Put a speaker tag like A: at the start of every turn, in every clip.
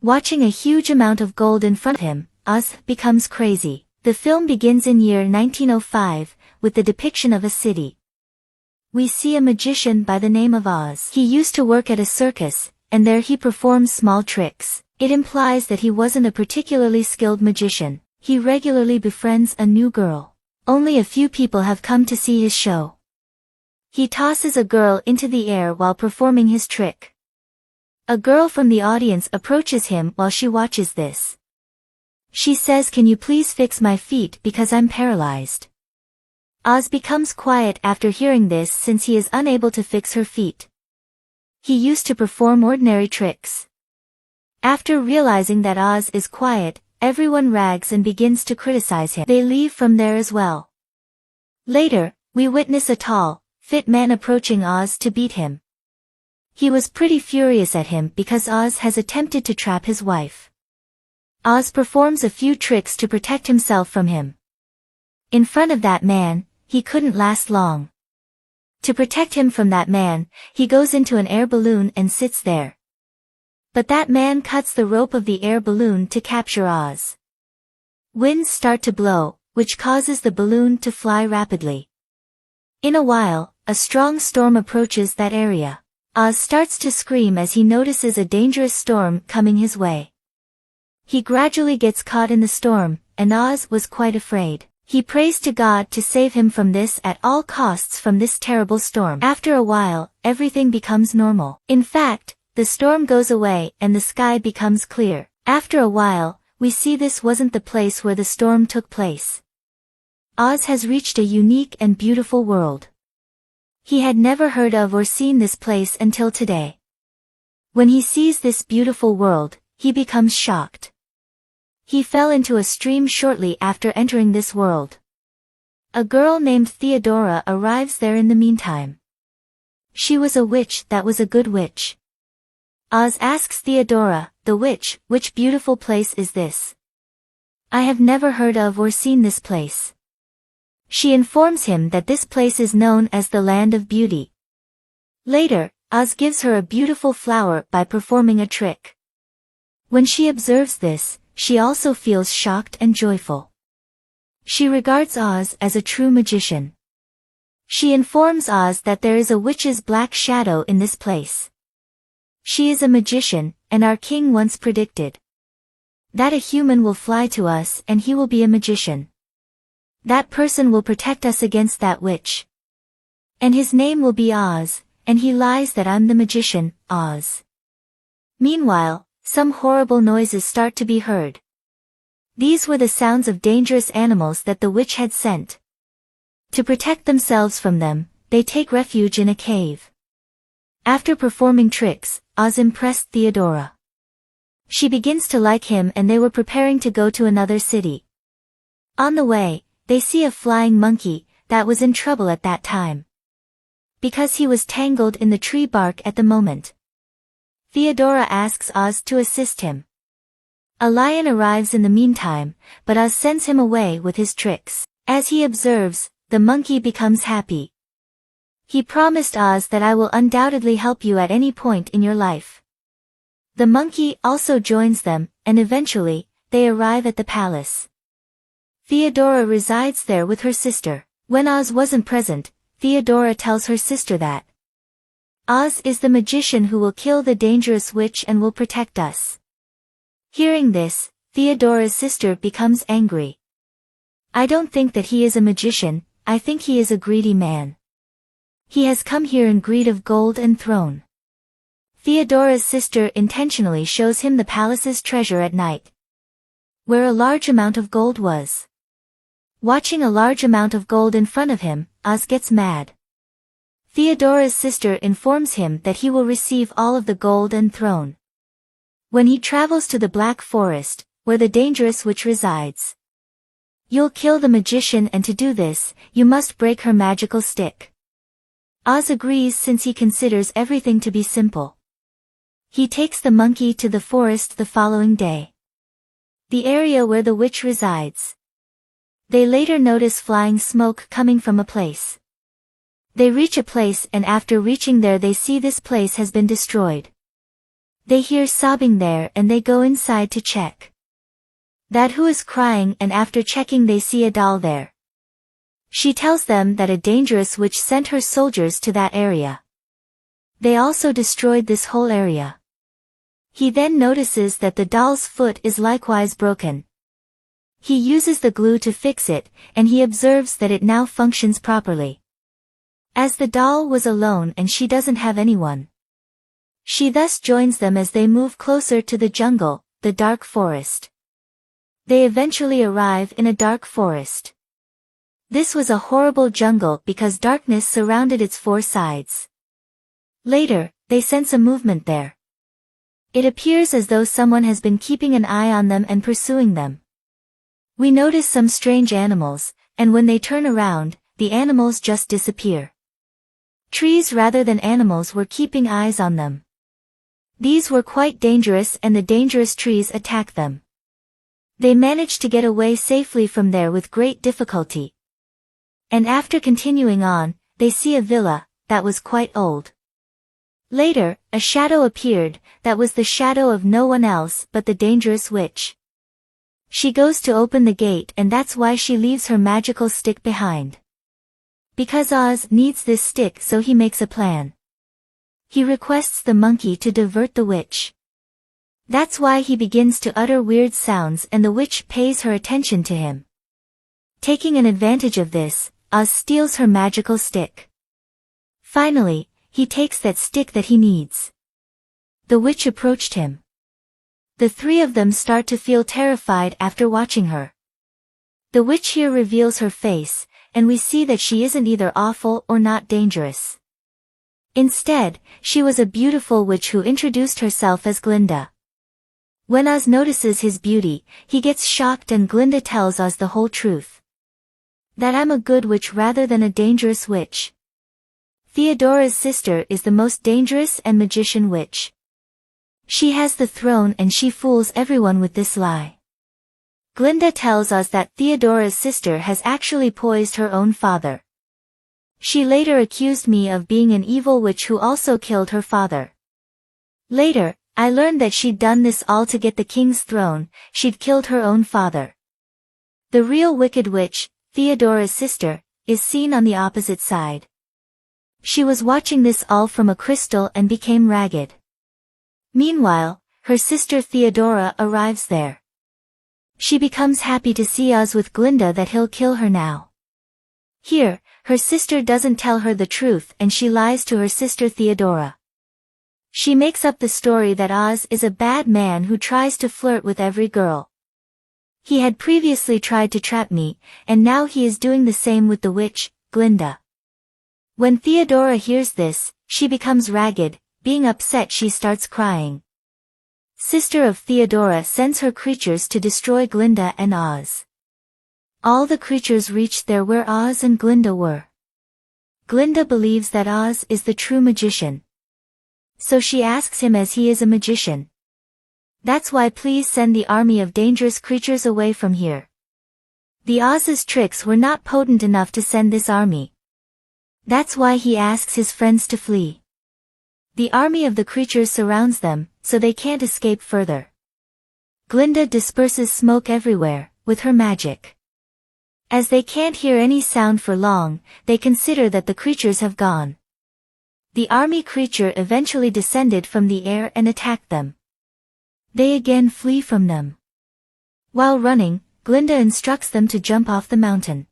A: Watching a huge amount of gold in front of him, Oz becomes crazy. The film begins in year 1905, with the depiction of a city. We see a magician by the name of Oz. He used to work at a circus, and there he performs small tricks. It implies that he wasn't a particularly skilled magician. He regularly befriends a new girl. Only a few people have come to see his show. He tosses a girl into the air while performing his trick. A girl from the audience approaches him while she watches this. She says, "Can you please fix my feet because I'm paralyzed?" Oz becomes quiet after hearing this since he is unable to fix her feet. He used to perform ordinary tricks. After realizing that Oz is quiet, everyone rags and begins to criticize him. They leave from there as well. Later, we witness a tall, fit man approaching Oz to beat him. He was pretty furious at him because Oz has attempted to trap his wife. Oz performs a few tricks to protect himself from him. In front of that man, he couldn't last long. To protect him from that man, he goes into an air balloon and sits there. But that man cuts the rope of the air balloon to capture Oz. Winds start to blow, which causes the balloon to fly rapidly. In a while, a strong storm approaches that area. Oz starts to scream as he notices a dangerous storm coming his way. He gradually gets caught in the storm, and Oz was quite afraid. He prays to God to save him from this at all costs from this terrible storm. After a while, everything becomes normal. In fact, the storm goes away and the sky becomes clear. After a while, we see this wasn't the place where the storm took place. Oz has reached a unique and beautiful world. He had never heard of or seen this place until today. When he sees this beautiful world, he becomes shocked. He fell into a stream shortly after entering this world. A girl named Theodora arrives there in the meantime. She was a witch that was a good witch. Oz asks Theodora, the witch, "Which beautiful place is this? I have never heard of or seen this place." She informs him that this place is known as the Land of Beauty. Later, Oz gives her a beautiful flower by performing a trick. When she observes this, she also feels shocked and joyful. She regards Oz as a true magician. She informs Oz that there is a witch's black shadow in this place. She is a magician, and our king once predicted that a human will fly to us and he will be a magician. That person will protect us against that witch. And his name will be Oz, and he lies that I'm the magician, Oz. Meanwhile, some horrible noises start to be heard. These were the sounds of dangerous animals that the witch had sent. To protect themselves from them, they take refuge in a cave. After performing tricks, Oz impressed Theodora. She begins to like him and they were preparing to go to another city. On the way, they see a flying monkey that was in trouble at that time, because he was tangled in the tree bark at the moment. Theodora asks Oz to assist him. A lion arrives in the meantime, but Oz sends him away with his tricks. As he observes, the monkey becomes happy. He promised Oz that "I will undoubtedly help you at any point in your life." The monkey also joins them, and eventually, they arrive at the palace. Theodora resides there with her sister. When Oz wasn't present, Theodora tells her sister that Oz is the magician who will kill the dangerous witch and will protect us. Hearing this, Theodora's sister becomes angry. "I don't think that he is a magician, I think he is a greedy man. He has come here in greed of gold and throne." Theodora's sister intentionally shows him the palace's treasure at night, where a large amount of gold was. Watching a large amount of gold in front of him, Oz gets mad. Theodora's sister informs him that he will receive all of the gold and throne when he travels to the Black Forest, where the dangerous witch resides. "You'll kill the magician, and to do this, you must break her magical stick." Oz agrees since he considers everything to be simple. He takes the monkey to the forest the following day, the area where the witch resides. They later notice flying smoke coming from a place. They reach a place and after reaching there they see this place has been destroyed. They hear sobbing there and they go inside to check that who is crying, and after checking they see a doll there. She tells them that a dangerous witch sent her soldiers to that area. They also destroyed this whole area. He then notices that the doll's foot is likewise broken. He uses the glue to fix it, and he observes that it now functions properly. As the doll was alone and she doesn't have anyone, she thus joins them as they move closer to the jungle, the dark forest. They eventually arrive in a dark forest. This was a horrible jungle because darkness surrounded its four sides. Later, they sense a movement there. It appears as though someone has been keeping an eye on them and pursuing them. We notice some strange animals, and when they turn around, the animals just disappear. Trees rather than animals were keeping eyes on them. These were quite dangerous and the dangerous trees attack them. They manage to get away safely from there with great difficulty. And after continuing on, they see a villa that was quite old. Later, a shadow appeared, that was the shadow of no one else but the dangerous witch. She goes to open the gate and that's why she leaves her magical stick behind. Because Oz needs this stick, so he makes a plan. He requests the monkey to divert the witch. That's why he begins to utter weird sounds and the witch pays her attention to him. Taking an advantage of this, Oz steals her magical stick. Finally, he takes that stick that he needs. The witch approached him. The three of them start to feel terrified after watching her. The witch here reveals her face, and we see that she isn't either awful or not dangerous. Instead, she was a beautiful witch who introduced herself as Glinda. When Oz notices his beauty, he gets shocked and Glinda tells Oz the whole truth. That I'm a good witch rather than a dangerous witch. Theodora's sister is the most dangerous and magician witch. She has the throne and she fools everyone with this lie. Glinda tells us that Theodora's sister has actually poisoned her own father. She later accused me of being an evil witch who also killed her father. Later, I learned that she'd done this all to get the king's throne, she'd killed her own father. The real wicked witch, Theodora's sister, is seen on the opposite side. She was watching this all from a crystal and became ragged. Meanwhile, her sister Theodora arrives there. She becomes happy to see Oz with Glinda that he'll kill her now. Here, her sister doesn't tell her the truth and she lies to her sister Theodora. She makes up the story that Oz is a bad man who tries to flirt with every girl. He had previously tried to trap me, and now he is doing the same with the witch, Glinda. When Theodora hears this, she becomes ragged, being upset she starts crying. Sister of Theodora sends her creatures to destroy Glinda and Oz. All the creatures reach there where Oz and Glinda were. Glinda believes that Oz is the true magician. So she asks him as he is a magician. That's why please send the army of dangerous creatures away from here. The Oz's tricks were not potent enough to send this army. That's why he asks his friends to flee. The army of the creatures surrounds them, so they can't escape further. Glinda disperses smoke everywhere, with her magic. As they can't hear any sound for long, they consider that the creatures have gone. The army creature eventually descended from the air and attacked them. They again flee from them. While running, Glinda instructs them to jump off the mountain.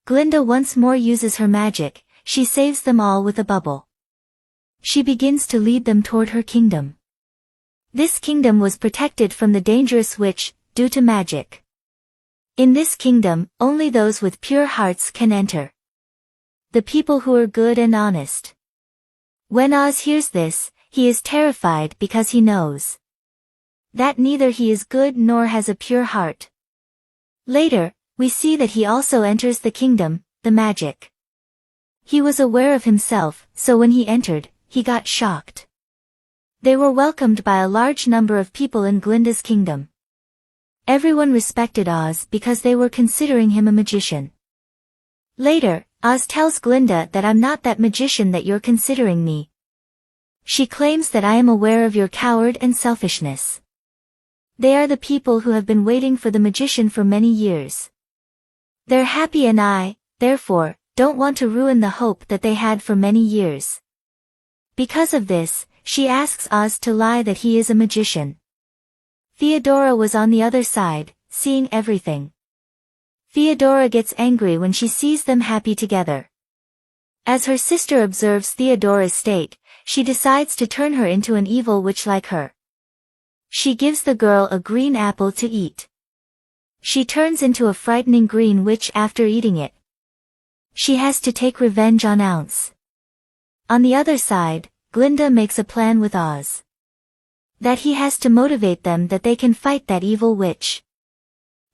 A: Glinda once more uses her magic, she saves them all with a bubble. She begins to lead them toward her kingdom. This kingdom was protected from the dangerous witch, due to magic. In this kingdom, only those with pure hearts can enter. The people who are good and honest. When Oz hears this, he is terrified because he knows that neither he is good nor has a pure heart. Later, we see that he also enters the kingdom, the magic. He was aware of himself, so when he entered, he got shocked. They were welcomed by a large number of people in Glinda's kingdom. Everyone respected Oz because they were considering him a magician. Later, Oz tells Glinda that I'm not that magician that you're considering me. She claims that I am aware of your coward and selfishness. They are the people who have been waiting for the magician for many years. They're happy and I, therefore, don't want to ruin the hope that they had for many years. Because of this, she asks Oz to lie that he is a magician. Theodora was on the other side, seeing everything. Theodora gets angry when she sees them happy together. As her sister observes Theodora's state, she decides to turn her into an evil witch like her. She gives the girl a green apple to eat. She turns into a frightening green witch after eating it. She has to take revenge on Ounce. On the other side, Glinda makes a plan with Oz. That he has to motivate them that they can fight that evil witch.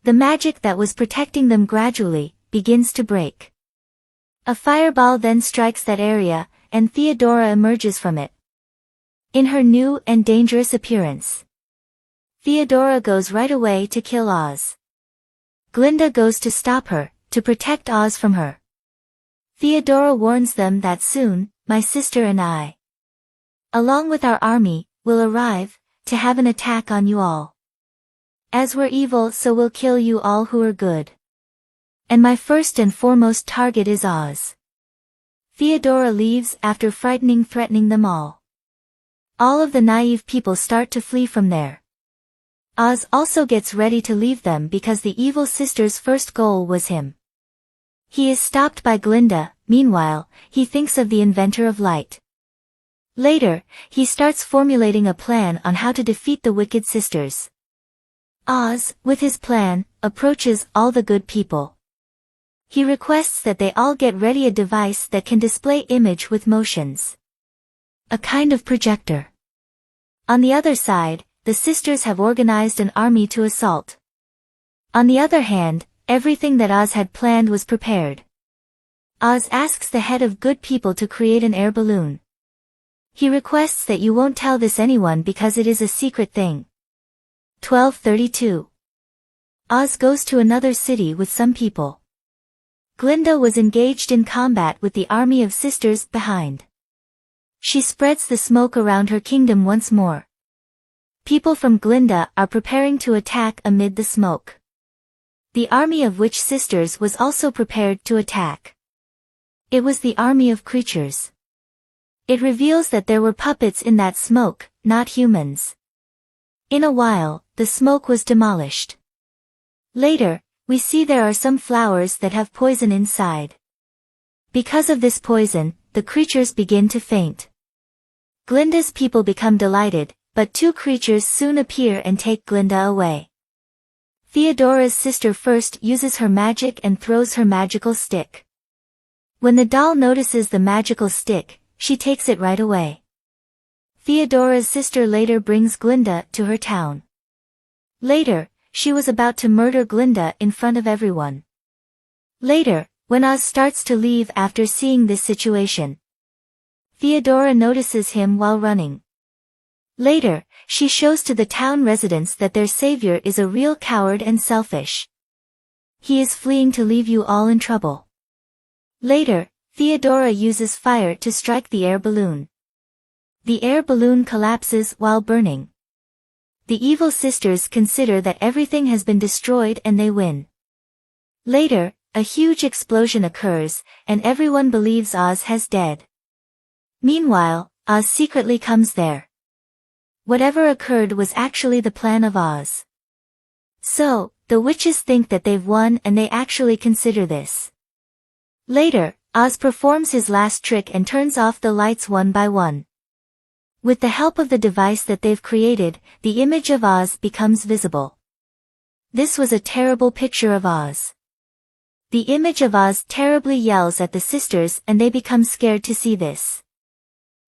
A: The magic that was protecting them gradually begins to break. A fireball then strikes that area, and Theodora emerges from it. In her new and dangerous appearance, Theodora goes right away to kill Oz. Glinda goes to stop her, to protect Oz from her. Theodora warns them that soon, my sister and I, along with our army, will arrive, to have an attack on you all. As we're evil, so we'll kill you all who are good. And my first and foremost target is Oz. Theodora leaves after threatening them all. All of the naive people start to flee from there. Oz also gets ready to leave them because the evil sister's first goal was him. He is stopped by Glinda. Meanwhile, he thinks of the inventor of light. Later, he starts formulating a plan on how to defeat the wicked sisters. Oz, with his plan, approaches all the good people. He requests that they all get ready a device that can display image with motions. A kind of projector. On the other side, the sisters have organized an army to assault. On the other hand, everything that Oz had planned was prepared. Oz asks the head of good people to create an air balloon. He requests that you won't tell this anyone because it is a secret thing. 1232. Oz goes to another city with some people. Glinda was engaged in combat with the army of sisters behind. She spreads the smoke around her kingdom once more. People from Glinda are preparing to attack amid the smoke. The army of witch sisters was also prepared to attack. It was the army of creatures. It reveals that there were puppets in that smoke, not humans. In a while, the smoke was demolished. Later, we see there are some flowers that have poison inside. Because of this poison, the creatures begin to faint. Glinda's people become delighted, but two creatures soon appear and take Glinda away. Theodora's sister first uses her magic and throws her magical stick. When the doll notices the magical stick, she takes it right away. Theodora's sister later brings Glinda to her town. Later, she was about to murder Glinda in front of everyone. Later, when Oz starts to leave after seeing this situation, Theodora notices him while running. Later, she shows to the town residents that their savior is a real coward and selfish. He is fleeing to leave you all in trouble. Later, Theodora uses fire to strike the air balloon. The air balloon collapses while burning. The evil sisters consider that everything has been destroyed and they win. Later, a huge explosion occurs, and everyone believes Oz has dead. Meanwhile, Oz secretly comes there. Whatever occurred was actually the plan of Oz. So, the witches think that they've won and they actually consider this. Later, Oz performs his last trick and turns off the lights one by one. With the help of the device that they've created, the image of Oz becomes visible. This was a terrible picture of Oz. The image of Oz terribly yells at the sisters and they become scared to see this.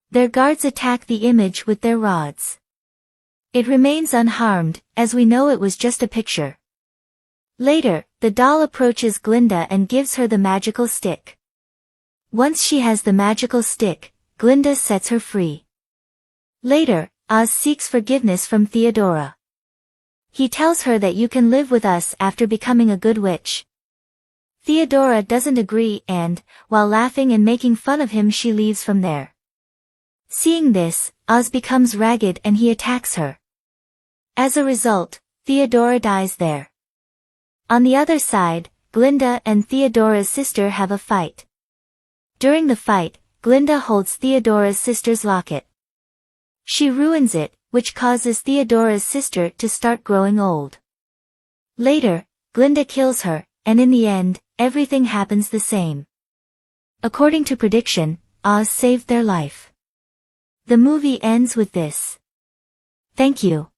A: Their guards attack the image with their rods. It remains unharmed, as we know it was just a picture. Later, the doll approaches Glinda and gives her the magical stick. Once she has the magical stick, Glinda sets her free. Later, Oz seeks forgiveness from Theodora. He tells her that you can live with us after becoming a good witch. Theodora doesn't agree and, while laughing and making fun of him, she leaves from there. Seeing this, Oz becomes ragged and he attacks her. As a result, Theodora dies there. On the other side, Glinda and Theodora's sister have a fight. During the fight, Glinda holds Theodora's sister's locket. She ruins it, which causes Theodora's sister to start growing old. Later, Glinda kills her, and in the end, everything happens the same. According to prediction, Oz saved their life. The movie ends with this. Thank you.